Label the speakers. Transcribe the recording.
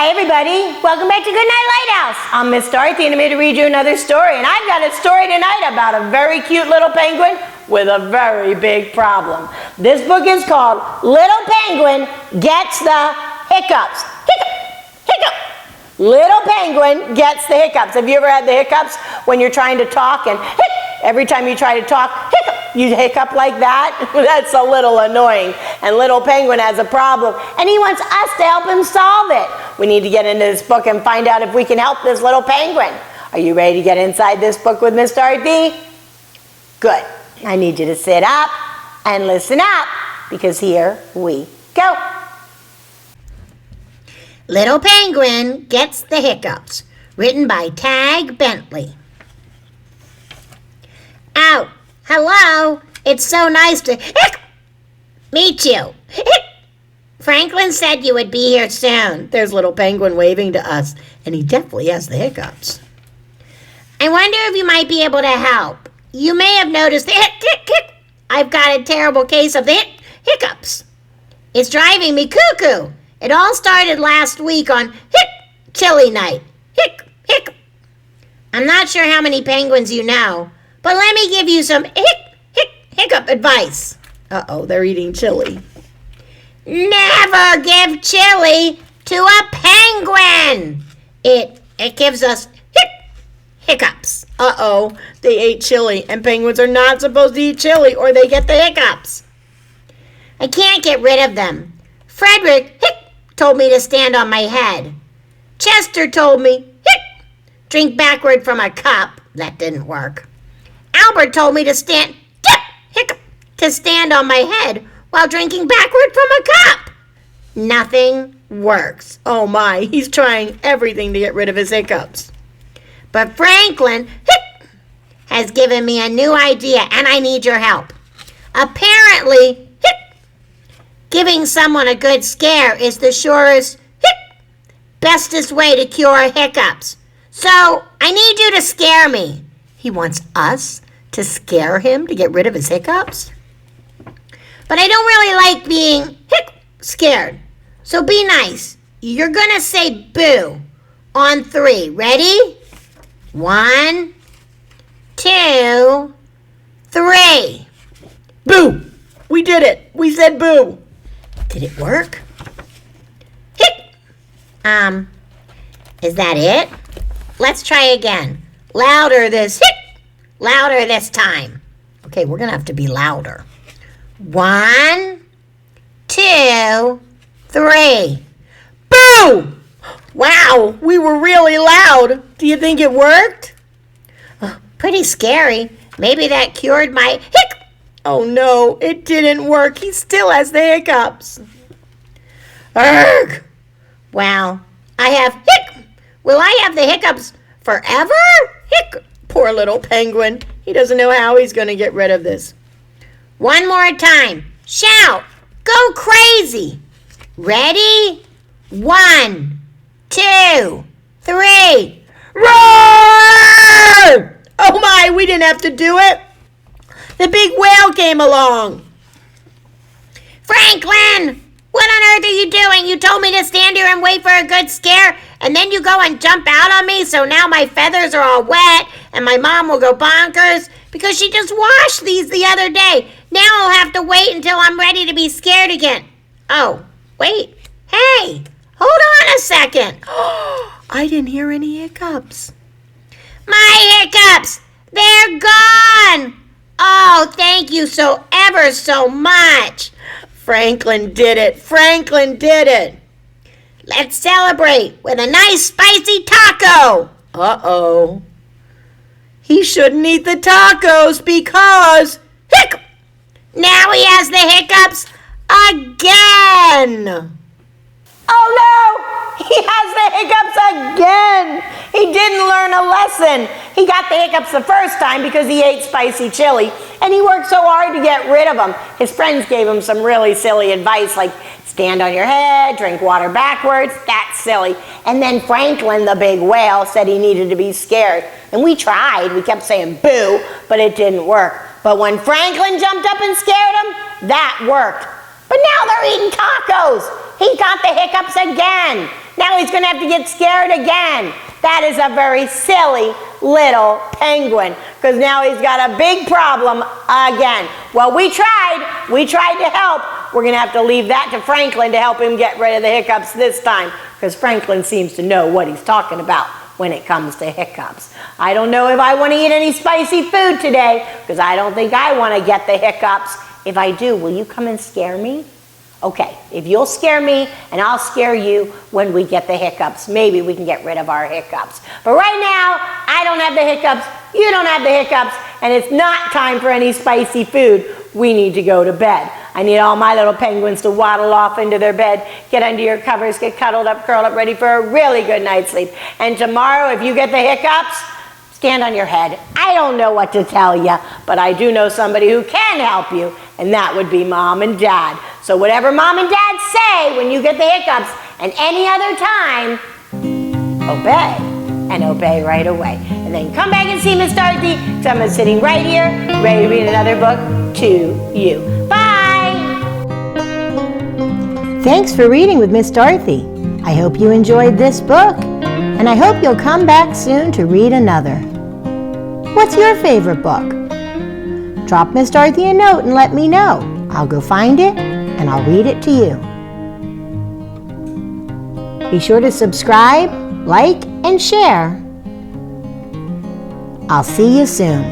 Speaker 1: Hi everybody, welcome back to Goodnight Lighthouse. I'm Miss Dorothy and I'm here to read you another story. And I've got a story tonight about a very cute little penguin with a very big problem. This book is called Little Penguin Gets the Hiccups. Hiccup, hiccup. Little Penguin Gets the Hiccups. Have you ever had the hiccups when you're trying to talk and every time you try to talk, hiccup, you hiccup like that? That's a little annoying. And Little Penguin has a problem and he wants us to help him solve it. We need to get into this book and find out if we can help this little penguin. Are you ready to get inside this book with Miss Dorothy? Good. I need you to sit up and listen up because here we go.
Speaker 2: Little Penguin Gets the Hiccups, written by Tadgh Bentley. Oh, hello. It's so nice to meet you. Franklin said you would be here soon. There's Little Penguin waving to us, and he definitely has the hiccups. I wonder if you might be able to help. You may have noticed I've got a terrible case of the hiccups. It's driving me cuckoo. It all started last week on chilly night. I'm not sure how many penguins you know, but let me give you some hiccup advice. Uh-oh, they're eating chili. Never give chili to a penguin. It gives us hiccups. Uh-oh, they ate chili, and penguins are not supposed to eat chili or they get the hiccups. I can't get rid of them. Frederick told me to stand on my head. Chester told me drink backward from a cup. That didn't work. Albert told me to stand on my head while drinking backward from a cup. Nothing works. Oh my, he's trying everything to get rid of his hiccups. But Franklin has given me a new idea and I need your help. Apparently, giving someone a good scare is the surest, bestest way to cure hiccups. So I need you to scare me. He wants us to scare him to get rid of his hiccups? But I don't really like being scared. So be nice. You're going to say boo on 3. Ready? 1, 2, 3.
Speaker 1: Boo! We did it. We said boo.
Speaker 2: Did it work? Is that it? Let's try again. Louder this time. Okay, we're going to have to be louder. 1, 2, 3. Boo! Wow, we were really loud. Do you think it worked? Pretty scary. Maybe that cured my Oh no, it didn't work. He still has the hiccups. Urgh! Wow, will I have the hiccups forever? Poor little penguin. He doesn't know how he's going to get rid of this. One more time. Shout. Go crazy. Ready? 1, 2, 3. Roar! Oh my, we didn't have to do it. The big whale came along. Franklin, what on earth are you doing? You told me to stand here and wait for a good scare, and then you go and jump out on me, so now my feathers are all wet, and my mom will go bonkers because she just washed these the other day. Now I'll have to wait until I'm ready to be scared again. Oh, wait. Hey, hold on a second. I didn't hear any hiccups. My hiccups, they're gone. Oh, thank you so ever so much. Franklin did it. Franklin did it. Let's celebrate with a nice spicy taco. Uh-oh. He shouldn't eat the tacos because now he has the hiccups again.
Speaker 1: Oh no! He has the hiccups again! He didn't learn a lesson. He got the hiccups the first time because he ate spicy chili, and he worked so hard to get rid of them. His friends gave him some really silly advice like stand on your head, drink water backwards. That's silly. And then Franklin, the big whale, said he needed to be scared. And we tried. We kept saying boo, but it didn't work. But when Franklin jumped up and scared him, that worked. But now they're eating tacos. He got the hiccups again. Now he's going to have to get scared again. That is a very silly little penguin, because now he's got a big problem again. Well, we tried to help. We're going to have to leave that to Franklin to help him get rid of the hiccups this time, because Franklin seems to know what he's talking about when it comes to hiccups. I don't know if I want to eat any spicy food today, because I don't think I want to get the hiccups. If I do, will you come and scare me? Okay, if you'll scare me and I'll scare you when we get the hiccups, maybe we can get rid of our hiccups. But right now, I don't have the hiccups, you don't have the hiccups, and it's not time for any spicy food. We need to go to bed. I need all my little penguins to waddle off into their bed, get under your covers, get cuddled up, curled up, ready for a really good night's sleep. And tomorrow, if you get the hiccups, stand on your head. I don't know what to tell you, but I do know somebody who can help you, and that would be Mom and Dad. So whatever Mom and Dad say when you get the hiccups and any other time, obey, and obey right away. And then come back and see Miss Dorothy, because I'm sitting right here, ready to read another book to you. Bye! Thanks for reading with Miss Dorothy. I hope you enjoyed this book, and I hope you'll come back soon to read another. What's your favorite book? Drop Miss Dorothy a note and let me know. I'll go find it and I'll read it to you. Be sure to subscribe, like, and share. I'll see you soon.